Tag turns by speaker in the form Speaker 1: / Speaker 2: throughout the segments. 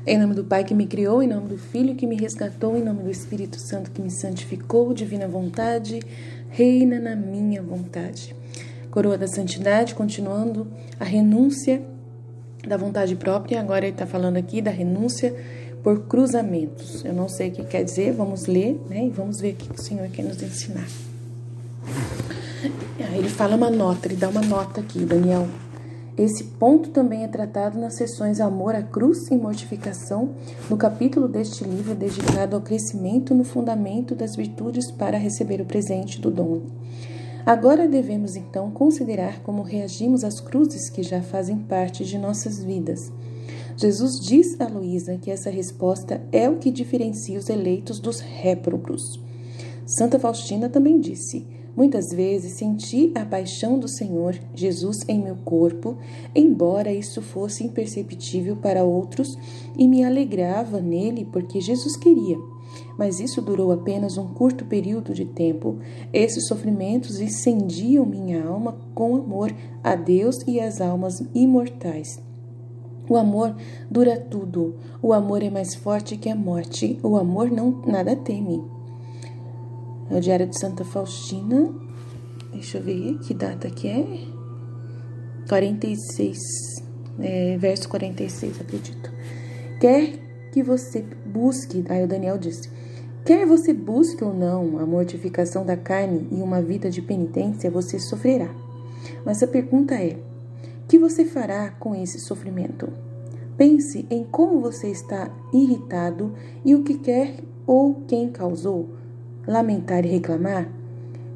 Speaker 1: Em nome do Pai que me criou, em nome do Filho que me resgatou, em nome do Espírito Santo que me santificou, divina vontade, reina na minha vontade. Coroa da santidade, continuando a renúncia da vontade própria. Agora ele está falando aqui da renúncia por cruzamentos. Eu não sei o que quer dizer, vamos ler, né? E vamos ver o que o Senhor quer nos ensinar. Aí ele fala uma nota, ele dá uma nota aqui, Daniel. Esse ponto também é tratado nas sessões Amor à Cruz e Mortificação, no capítulo deste livro dedicado ao crescimento no fundamento das virtudes para receber o presente do dom. Agora devemos então considerar como reagimos às cruzes que já fazem parte de nossas vidas. Jesus diz a Luísa que essa resposta é o que diferencia os eleitos dos réprobos. Santa Faustina também disse: muitas vezes senti a paixão do Senhor Jesus em meu corpo, embora isso fosse imperceptível para outros, e me alegrava nele porque Jesus queria. Mas isso durou apenas um curto período de tempo. Esses sofrimentos incendiam minha alma com amor a Deus e às almas imortais. O amor dura tudo. O amor é mais forte que a morte. O amor nada teme. É o Diário de Santa Faustina. Deixa eu ver que data que é. 46. Verso 46, acredito. Quer que você busque, aí o Daniel disse, quer você busque ou não a mortificação da carne e uma vida de penitência, você sofrerá. Mas a pergunta é, o que você fará com esse sofrimento? Pense em como você está irritado e o que quer ou quem causou. Lamentar e reclamar?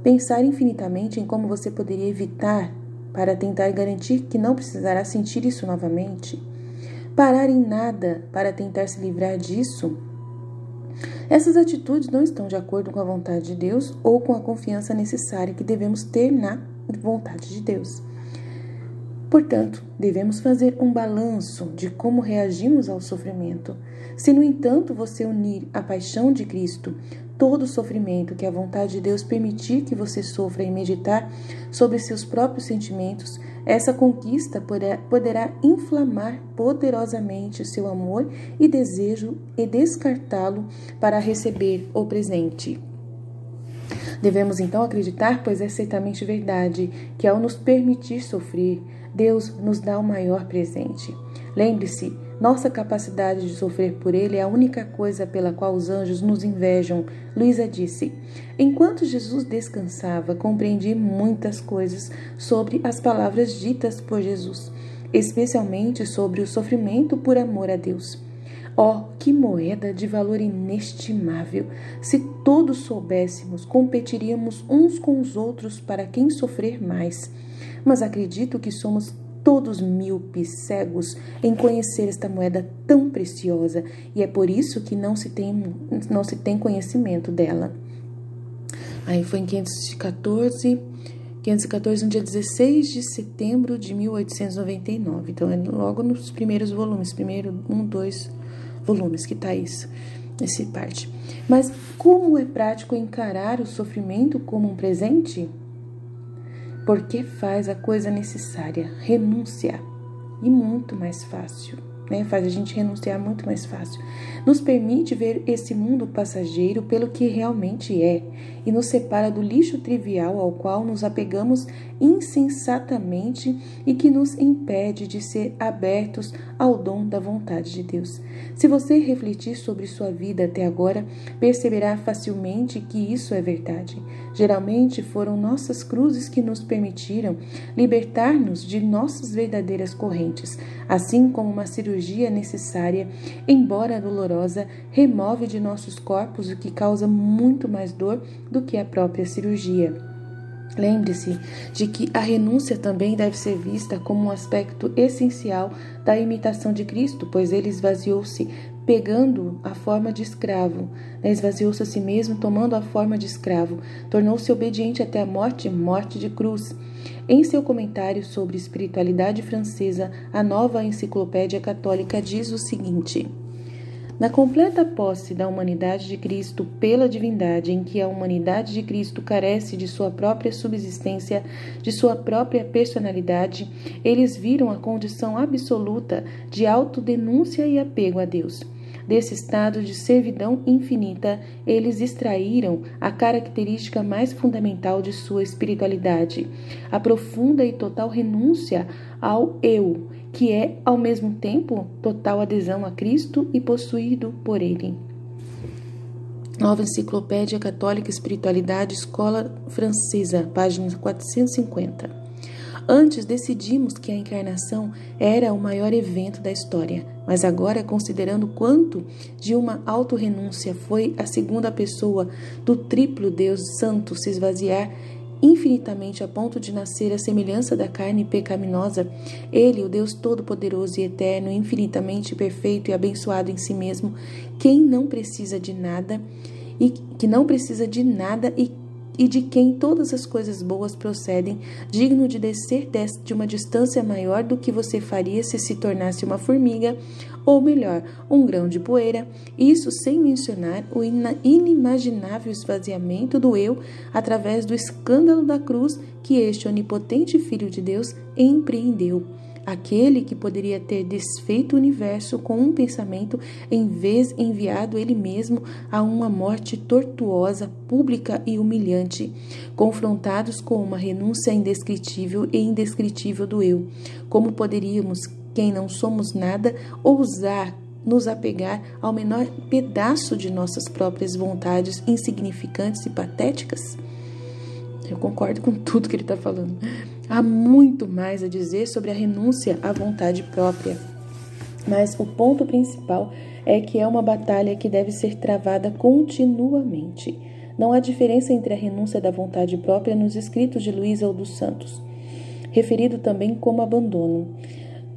Speaker 1: Pensar infinitamente em como você poderia evitar para tentar garantir que não precisará sentir isso novamente? Parar em nada para tentar se livrar disso? Essas atitudes não estão de acordo com a vontade de Deus ou com a confiança necessária que devemos ter na vontade de Deus. Portanto, devemos fazer um balanço de como reagimos ao sofrimento. Se, no entanto, você unir a paixão de Cristo, todo o sofrimento que a vontade de Deus permitir que você sofra e meditar sobre seus próprios sentimentos, essa conquista poderá inflamar poderosamente o seu amor e desejo e descartá-lo para receber o presente. Devemos então acreditar, pois é certamente verdade, que ao nos permitir sofrer, Deus nos dá o maior presente. Lembre-se, nossa capacidade de sofrer por Ele é a única coisa pela qual os anjos nos invejam. Luísa disse: enquanto Jesus descansava, compreendi muitas coisas sobre as palavras ditas por Jesus, especialmente sobre o sofrimento por amor a Deus. Oh, que moeda de valor inestimável! Se todos soubéssemos, competiríamos uns com os outros para quem sofrer mais. Mas acredito que somos todos míopes, cegos, em conhecer esta moeda tão preciosa, e é por isso que não se tem conhecimento dela. Aí foi em 514, no dia 16 de setembro de 1899. Então, é logo nos primeiros volumes, primeiro 2 volumes que está isso, essa parte. Mas como é prático encarar o sofrimento como um presente? Porque faz a coisa necessária, renúncia, e muito mais fácil, né? Faz a gente renunciar muito mais fácil. Nos permite ver esse mundo passageiro pelo que realmente é e nos separa do lixo trivial ao qual nos apegamos insensatamente e que nos impede de ser abertos ao dom da vontade de Deus. Se você refletir sobre sua vida até agora, perceberá facilmente que isso é verdade. Geralmente foram nossas cruzes que nos permitiram libertar-nos de nossas verdadeiras correntes, assim como uma cirurgia necessária, embora dolorosa, remove de nossos corpos o que causa muito mais dor do que a própria cirurgia. Lembre-se de que a renúncia também deve ser vista como um aspecto essencial da imitação de Cristo, pois ele esvaziou-se pegando a forma de escravo, esvaziou-se a si mesmo tomando a forma de escravo, tornou-se obediente até a morte, morte de cruz. Em seu comentário sobre espiritualidade francesa, a Nova Enciclopédia Católica diz o seguinte: Na completa posse da humanidade de Cristo pela divindade, em que a humanidade de Cristo carece de sua própria subsistência, de sua própria personalidade, eles viram a condição absoluta de autodenúncia e apego a Deus. Desse estado de servidão infinita, eles extraíram a característica mais fundamental de sua espiritualidade, a profunda e total renúncia ao eu, que é, ao mesmo tempo, total adesão a Cristo e possuído por Ele. Nova Enciclopédia Católica Espiritualidade, Escola Francesa, página 450. Antes decidimos que a encarnação era o maior evento da história, mas agora, considerando quanto de uma autorrenúncia foi a segunda pessoa do triplo Deus Santo se esvaziar infinitamente a ponto de nascer à semelhança da carne pecaminosa, Ele, o Deus Todo-Poderoso e Eterno, infinitamente perfeito e abençoado em si mesmo, quem não precisa de nada e que não precisa de nada e de quem todas as coisas boas procedem, digno de descer de uma distância maior do que você faria se tornasse uma formiga, ou melhor, um grão de poeira, isso sem mencionar o inimaginável esvaziamento do eu através do escândalo da cruz que este onipotente Filho de Deus empreendeu. Aquele que poderia ter desfeito o universo com um pensamento, em vez enviado ele mesmo a uma morte tortuosa, pública e humilhante, confrontados com uma renúncia indescritível e indescritível do eu. Como poderíamos, quem não somos nada, ousar nos apegar ao menor pedaço de nossas próprias vontades insignificantes e patéticas? Eu concordo com tudo que ele está falando. Há muito mais a dizer sobre a renúncia à vontade própria. Mas o ponto principal é que é uma batalha que deve ser travada continuamente. Não há diferença entre a renúncia da vontade própria nos escritos de Luísa ou dos Santos, referido também como abandono.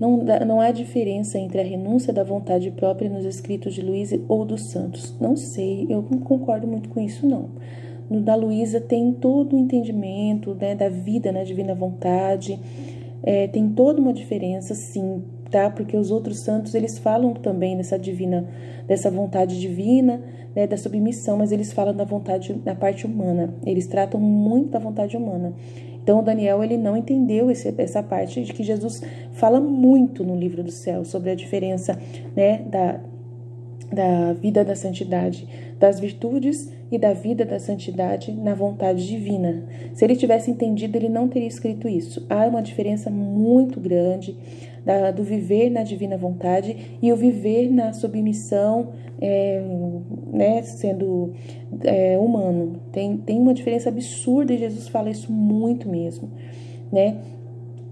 Speaker 1: Não há diferença entre a renúncia da vontade própria nos escritos de Luísa ou dos Santos. Não sei, eu não concordo muito com isso, não. No da Luísa tem todo o entendimento, né, da vida na divina vontade, tem toda uma diferença, sim, tá? Porque os outros santos, eles falam também dessa vontade divina, né, da submissão, mas eles falam da vontade, da parte humana, eles tratam muito da vontade humana. Então, o Daniel, ele não entendeu essa parte de que Jesus fala muito no livro do céu sobre a diferença, né, da vida da santidade, das virtudes e da vida da santidade na vontade divina. Se ele tivesse entendido, ele não teria escrito isso. Há uma diferença muito grande do viver na divina vontade e o viver na submissão, né, sendo humano. Tem uma diferença absurda e Jesus fala isso muito mesmo, né?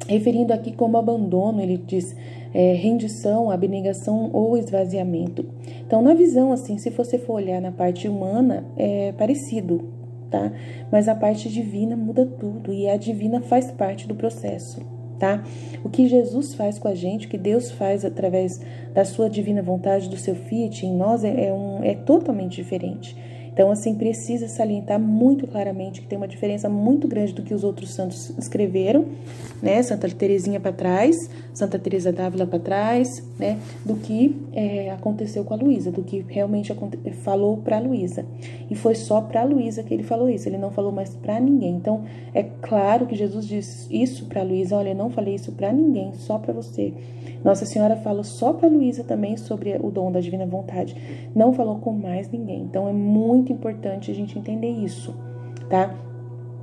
Speaker 1: Referindo aqui como abandono, ele diz rendição, abnegação ou esvaziamento. Então, na visão, assim, se você for olhar na parte humana, é parecido, tá? Mas a parte divina muda tudo e a divina faz parte do processo, tá? O que Jesus faz com a gente, o que Deus faz através da sua divina vontade, do seu fiat em nós, é totalmente diferente. Então, assim, precisa salientar muito claramente que tem uma diferença muito grande do que os outros santos escreveram, né? Santa Teresinha para trás, Santa Teresa d'Ávila para trás, né? Do que aconteceu com a Luísa, do que realmente falou para a Luísa. E foi só para a Luísa que ele falou isso, ele não falou mais para ninguém. Então, é claro que Jesus diz isso para a Luísa: olha, eu não falei isso para ninguém, só para você. Nossa Senhora fala só para a Luísa também sobre o dom da divina vontade, não falou com mais ninguém. Então, é muito importante a gente entender isso, tá?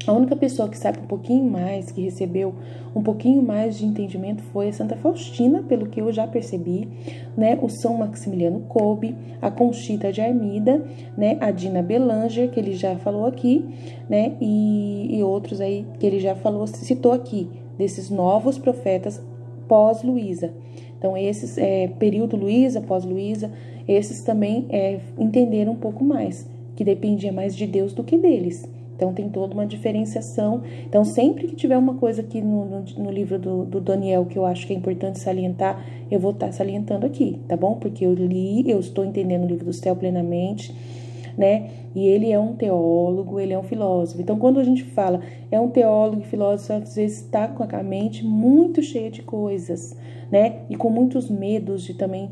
Speaker 1: A única pessoa que sabe um pouquinho mais, que recebeu um pouquinho mais de entendimento foi a Santa Faustina, pelo que eu já percebi, né? O São Maximiliano Kolbe, a Conchita de Armida, né? A Dina Belanger, que ele já falou aqui, né? E outros aí que ele já falou, citou aqui, desses novos profetas pós-Luísa. Então, esses, período Luísa, pós-Luísa, esses também entenderam um pouco mais, que dependia mais de Deus do que deles. Então, tem toda uma diferenciação. Então, sempre que tiver uma coisa aqui no livro do Daniel que eu acho que é importante salientar, eu vou estar salientando aqui, tá bom? Porque eu li, eu estou entendendo o livro do céu plenamente, né? E ele é um teólogo, ele é um filósofo. Então, quando a gente fala é um teólogo e filósofo, às vezes está com a mente muito cheia de coisas, né? E com muitos medos de também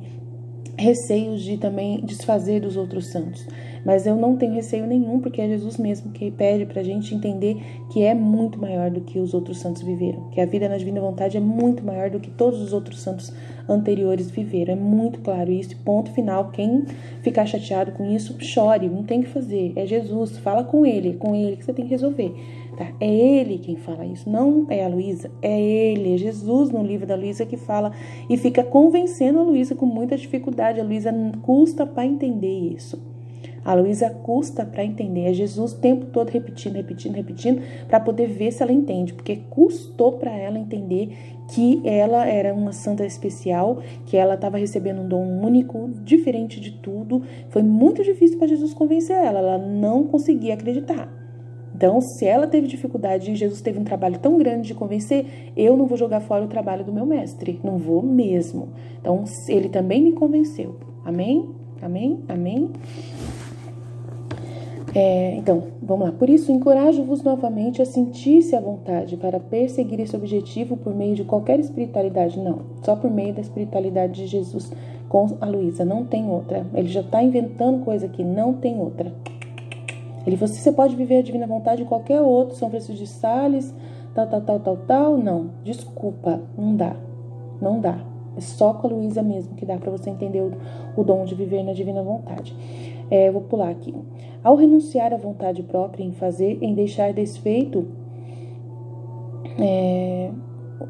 Speaker 1: receios de também desfazer dos outros santos. Mas eu não tenho receio nenhum, porque é Jesus mesmo que pede pra gente entender que é muito maior do que os outros santos viveram. Que a vida na divina vontade é muito maior do que todos os outros santos anteriores viveram. É muito claro isso, ponto final. Quem ficar chateado com isso, chore, não tem o que fazer. É Jesus, fala com ele que você tem que resolver. Tá? É ele quem fala isso, não é a Luísa, é ele, é Jesus no livro da Luísa que fala e fica convencendo a Luísa com muita dificuldade. A Luísa custa para entender isso. A Luísa custa para entender. É Jesus o tempo todo repetindo para poder ver se ela entende, porque custou para ela entender que ela era uma santa especial, que ela estava recebendo um dom único, diferente de tudo. Foi muito difícil para Jesus convencer ela não conseguia acreditar. Então, se ela teve dificuldade e Jesus teve um trabalho tão grande de convencer, eu não vou jogar fora o trabalho do meu mestre. Não vou mesmo. Então, ele também me convenceu. Amém? Amém? Amém? Então, vamos lá. Por isso, encorajo-vos novamente a sentir-se à vontade para perseguir esse objetivo por meio de qualquer espiritualidade. Não, só por meio da espiritualidade de Jesus com a Luísa. Não tem outra. Ele já está inventando coisa aqui. Não tem outra. Ele falou, você pode viver a divina vontade de qualquer outro, São Francisco de Sales, tal. Não, desculpa, não dá. Não dá. É só com a Luísa mesmo que dá para você entender o dom de viver na divina vontade. Vou pular aqui. Ao renunciar à vontade própria em deixar desfeito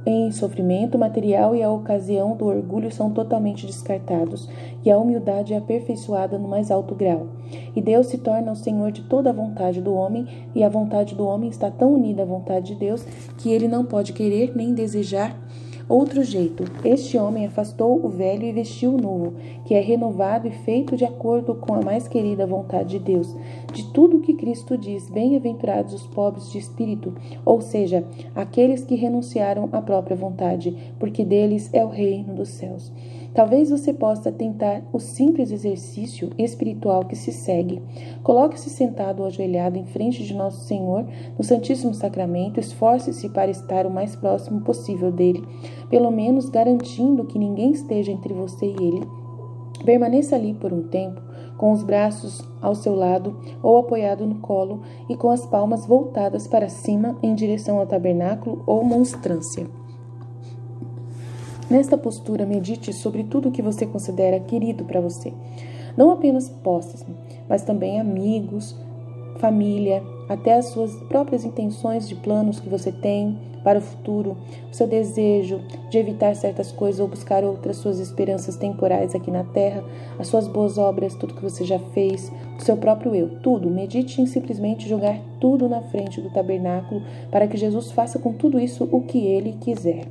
Speaker 1: em sofrimento material e a ocasião do orgulho são totalmente descartados, e a humildade é aperfeiçoada no mais alto grau. E Deus se torna o Senhor de toda a vontade do homem, e a vontade do homem está tão unida à vontade de Deus que ele não pode querer nem desejar outro jeito. Este homem afastou o velho e vestiu o novo, que é renovado e feito de acordo com a mais querida vontade de Deus. De tudo o que Cristo diz, bem-aventurados os pobres de espírito, ou seja, aqueles que renunciaram à própria vontade, porque deles é o reino dos céus. Talvez você possa tentar o simples exercício espiritual que se segue. Coloque-se sentado ou ajoelhado em frente de Nosso Senhor no Santíssimo Sacramento, esforce-se para estar o mais próximo possível dele, pelo menos garantindo que ninguém esteja entre você e ele. Permaneça ali por um tempo, com os braços ao seu lado ou apoiado no colo e com as palmas voltadas para cima em direção ao tabernáculo ou monstrância. Nesta postura, medite sobre tudo que você considera querido para você. Não apenas posses, mas também amigos, família, até as suas próprias intenções de planos que você tem para o futuro, o seu desejo de evitar certas coisas ou buscar outras suas esperanças temporais aqui na Terra, as suas boas obras, tudo que você já fez, o seu próprio eu, tudo. Medite em simplesmente jogar tudo na frente do tabernáculo para que Jesus faça com tudo isso o que Ele quiser.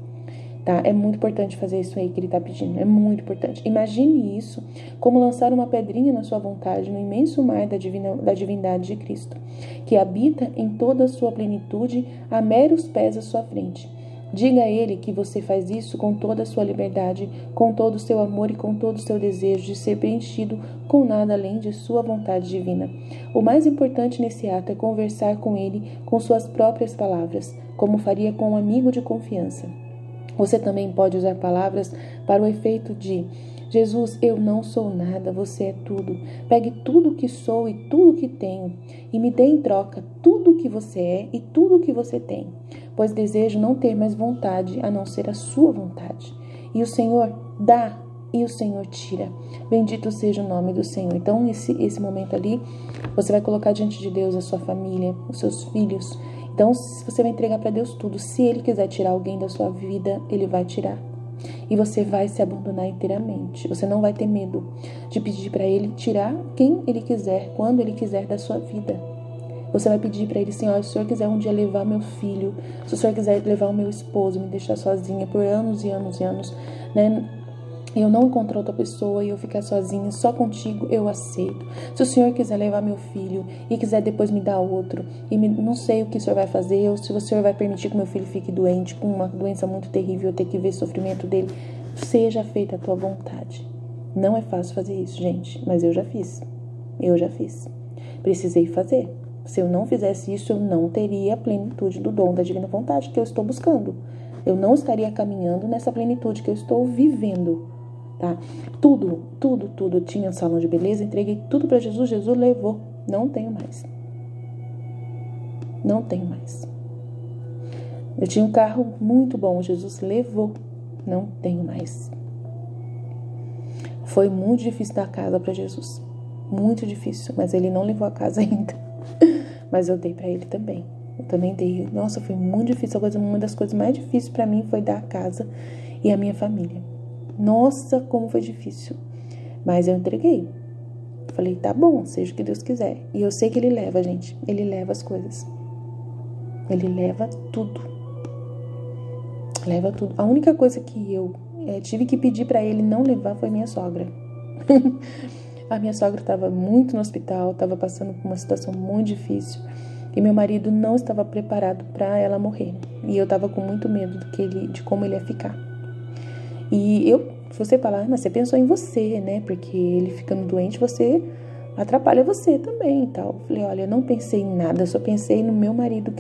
Speaker 1: Tá? É muito importante fazer isso aí que ele está pedindo, é muito importante. Imagine isso como lançar uma pedrinha na sua vontade no imenso mar da divindade de Cristo, que habita em toda a sua plenitude a meros pés à sua frente. Diga a ele que você faz isso com toda a sua liberdade, com todo o seu amor e com todo o seu desejo de ser preenchido com nada além de sua vontade divina. O mais importante nesse ato é conversar com ele com suas próprias palavras, como faria com um amigo de confiança. Você também pode usar palavras para o efeito de: Jesus, eu não sou nada, você é tudo. Pegue tudo o que sou e tudo o que tenho e me dê em troca tudo o que você é e tudo o que você tem, pois desejo não ter mais vontade a não ser a sua vontade. E o Senhor dá e o Senhor tira. Bendito seja o nome do Senhor. Então, esse momento ali, você vai colocar diante de Deus a sua família, os seus filhos. Então, você vai entregar para Deus tudo. Se Ele quiser tirar alguém da sua vida, Ele vai tirar. E você vai se abandonar inteiramente. Você não vai ter medo de pedir para Ele tirar quem Ele quiser, quando Ele quiser da sua vida. Você vai pedir para Ele, Senhor, se o Senhor quiser um dia levar meu filho, se o Senhor quiser levar o meu esposo, me deixar sozinha por anos e anos e anos, né? Eu não encontrar outra pessoa e eu ficar sozinha, só contigo eu aceito. Se o Senhor quiser levar meu filho e quiser depois me dar outro, e não sei o que o Senhor vai fazer, ou se o Senhor vai permitir que meu filho fique doente, com uma doença muito terrível, eu ter que ver o sofrimento dele, seja feita a tua vontade. Não é fácil fazer isso, gente, mas eu já fiz. Eu já fiz. Precisei fazer. Se eu não fizesse isso, eu não teria a plenitude do dom da divina vontade que eu estou buscando. Eu não estaria caminhando nessa plenitude que eu estou vivendo. tá? Tudo. Eu tinha um salão de beleza, entreguei tudo para Jesus, Jesus levou. Não tenho mais. Não tenho mais. Eu tinha um carro muito bom, Jesus levou. Não tenho mais. Foi muito difícil dar casa para Jesus. Muito difícil, mas ele não levou a casa ainda. Mas eu dei para ele também. Eu também dei. Nossa, foi muito difícil. Uma das coisas mais difíceis para mim foi dar a casa e a minha família. Nossa, como foi difícil. Mas eu entreguei. Falei, tá bom, seja o que Deus quiser. E eu sei que ele leva, gente. Ele leva as coisas. Ele leva tudo. Leva tudo. A única coisa que eu tive que pedir para ele não levar foi minha sogra. A minha sogra estava muito no hospital, estava passando por uma situação muito difícil. E meu marido não estava preparado para ela morrer. E eu estava com muito medo de como ele ia ficar. E se você falar, mas você pensou em você, né? Porque ele ficando doente, você atrapalha você também e tal. Eu falei, olha, eu não pensei em nada, eu só pensei no meu marido,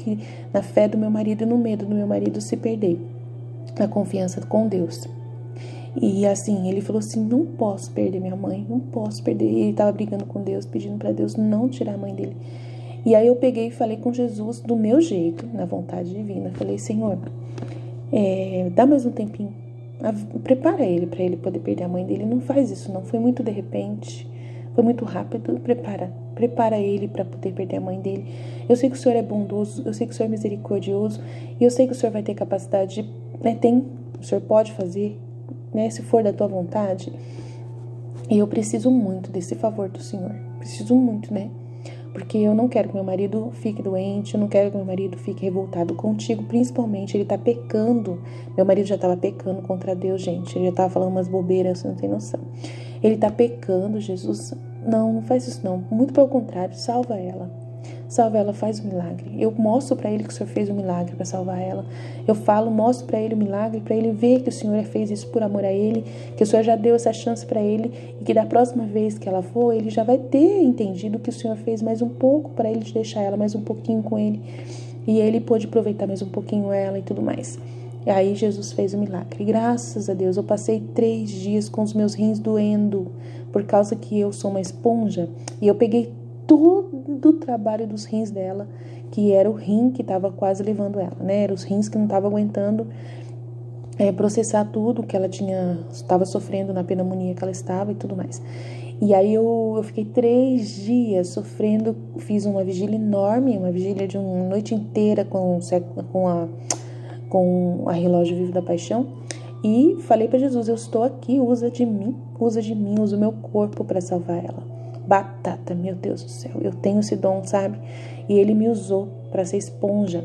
Speaker 1: na fé do meu marido e no medo do meu marido se perder. Na confiança com Deus. E assim, ele falou assim, não posso perder minha mãe, não posso perder. E ele tava brigando com Deus, pedindo para Deus não tirar a mãe dele. E aí eu peguei e falei com Jesus do meu jeito, na vontade divina. Falei, Senhor, dá mais um tempinho. Prepara ele para ele poder perder a mãe dele. Não faz isso não, foi muito de repente, foi muito rápido. Prepara ele para poder perder a mãe dele. Eu sei que o Senhor é bondoso, eu sei que o Senhor é misericordioso. E eu sei que o Senhor vai ter capacidade de, o Senhor pode fazer, né, se for da tua vontade. E eu preciso muito desse favor do Senhor. Preciso muito, né? Porque eu não quero que meu marido fique doente, eu não quero que meu marido fique revoltado contigo, principalmente ele tá pecando. Meu marido já tava pecando contra Deus, gente. Ele já tava falando umas bobeiras, você não tem noção. Ele tá pecando, Jesus. Não faz isso não. Muito pelo contrário, salva ela. Salva ela, faz um milagre. Eu mostro para ele que o Senhor fez um milagre para salvar ela. Eu mostro para ele o milagre, para ele ver que o Senhor fez isso por amor a ele, que o Senhor já deu essa chance para ele e que da próxima vez que ela for, ele já vai ter entendido que o Senhor fez mais um pouco para ele deixar ela mais um pouquinho com ele e ele pôde aproveitar mais um pouquinho ela e tudo mais. E aí Jesus fez o milagre. Graças a Deus, eu passei 3 dias com os meus rins doendo por causa que eu sou uma esponja e eu peguei todo o trabalho dos rins dela, que era o rim que estava quase levando ela, né? Eram os rins que não estavam aguentando processar tudo que ela estava sofrendo na pneumonia que ela estava e tudo mais. E aí eu fiquei 3 dias sofrendo, fiz uma vigília enorme, uma vigília de uma noite inteira com a relógio vivo da paixão. E falei para Jesus, eu estou aqui, usa de mim, usa o meu corpo para salvar ela. Batata, meu Deus do céu, eu tenho esse dom, sabe? E ele me usou para ser esponja.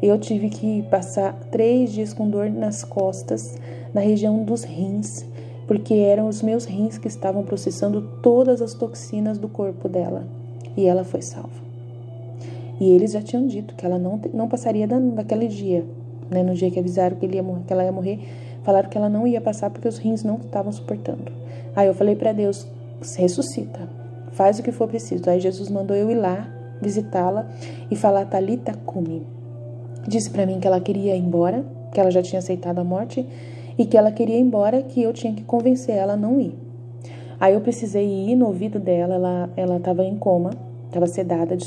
Speaker 1: Eu tive que passar 3 dias com dor nas costas, na região dos rins, porque eram os meus rins que estavam processando todas as toxinas do corpo dela. E ela foi salva. E eles já tinham dito que ela não passaria daquele dia, né? No dia que avisaram que ela ia morrer, falaram que ela não ia passar porque os rins não estavam suportando. Aí eu falei para Deus, ressuscita. Faz o que for preciso. Aí Jesus mandou eu ir lá, visitá-la e falar, Talita cumi. Disse pra mim que ela queria ir embora, que ela já tinha aceitado a morte e que ela queria ir embora, que eu tinha que convencer ela a não ir. Aí eu precisei ir no ouvido dela, ela tava em coma, tava sedada,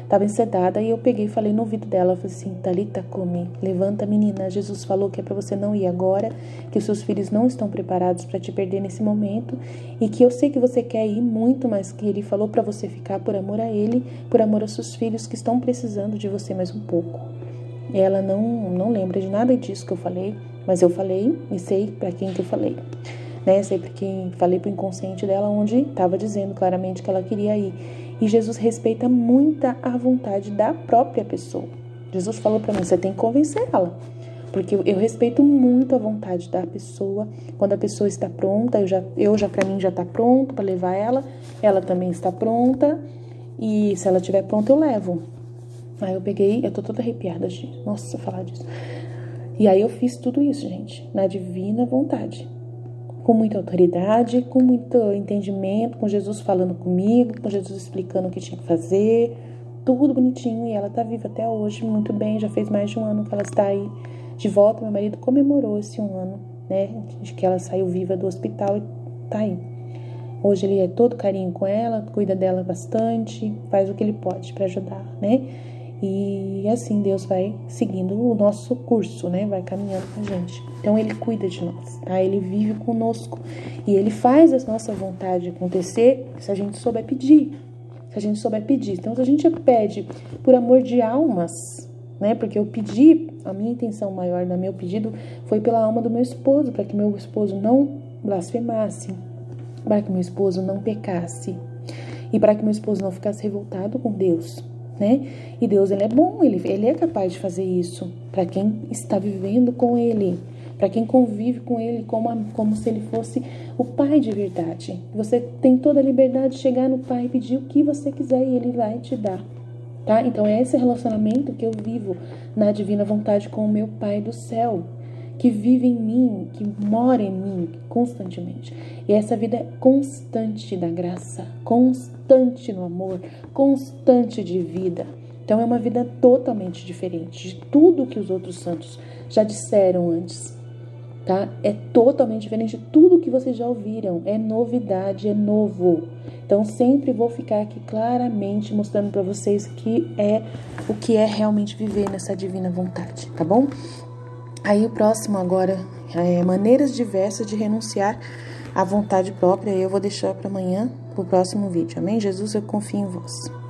Speaker 1: tava sedada, e eu peguei e falei no ouvido dela, eu falei assim, Talita cumi, levanta menina, Jesus falou que é pra você não ir agora, que os seus filhos não estão preparados pra te perder nesse momento, e que eu sei que você quer ir muito, mas que ele falou pra você ficar por amor a ele, por amor aos seus filhos que estão precisando de você mais um pouco. E ela não lembra de nada disso que eu falei, mas eu falei e sei pra quem que eu falei. Né? Sei porque falei pro inconsciente dela, onde estava dizendo claramente que ela queria ir. E Jesus respeita muito a vontade da própria pessoa. Jesus falou para mim, você tem que convencer ela. Porque eu respeito muito a vontade da pessoa. Quando a pessoa está pronta, para mim já está pronto para levar ela. Ela também está pronta. E se ela estiver pronta, eu levo. Aí eu peguei, eu tô toda arrepiada, gente. Nossa, falar disso. E aí eu fiz tudo isso, gente, na divina vontade. Com muita autoridade, com muito entendimento, com Jesus falando comigo, com Jesus explicando o que tinha que fazer, tudo bonitinho. E ela tá viva até hoje, muito bem, já fez mais de 1 ano que ela está aí de volta. Meu marido comemorou esse 1 ano, né? De que ela saiu viva do hospital e tá aí. Hoje ele é todo carinho com ela, cuida dela bastante, faz o que ele pode para ajudar, né? E assim Deus vai seguindo o nosso curso, né? Vai caminhando com a gente. Então ele cuida de nós, tá? Ele vive conosco e ele faz a nossa vontade acontecer se a gente souber pedir. Se a gente souber pedir. Então se a gente pede por amor de almas, né? Porque eu pedi, a minha intenção maior no meu pedido foi pela alma do meu esposo, para que meu esposo não blasfemasse, para que meu esposo não pecasse e para que meu esposo não ficasse revoltado com Deus, né? E Deus, ele é bom, ele é capaz de fazer isso para quem está vivendo com ele, para quem convive com ele como se ele fosse o pai de verdade. Você tem toda a liberdade de chegar no pai e pedir o que você quiser e ele vai te dar, tá? Então é esse relacionamento que eu vivo na divina vontade com o meu Pai do céu, que vive em mim, que mora em mim constantemente. E essa vida é constante da graça, constante no amor, constante de vida. Então é uma vida totalmente diferente de tudo que os outros santos já disseram antes, tá? É totalmente diferente de tudo que vocês já ouviram. É novidade, é novo. Então sempre vou ficar aqui claramente mostrando para vocês o que é realmente viver nessa divina vontade, tá bom? Aí o próximo agora é maneiras diversas de renunciar à vontade própria. Eu vou deixar para amanhã, pro próximo vídeo. Amém? Jesus, eu confio em vós.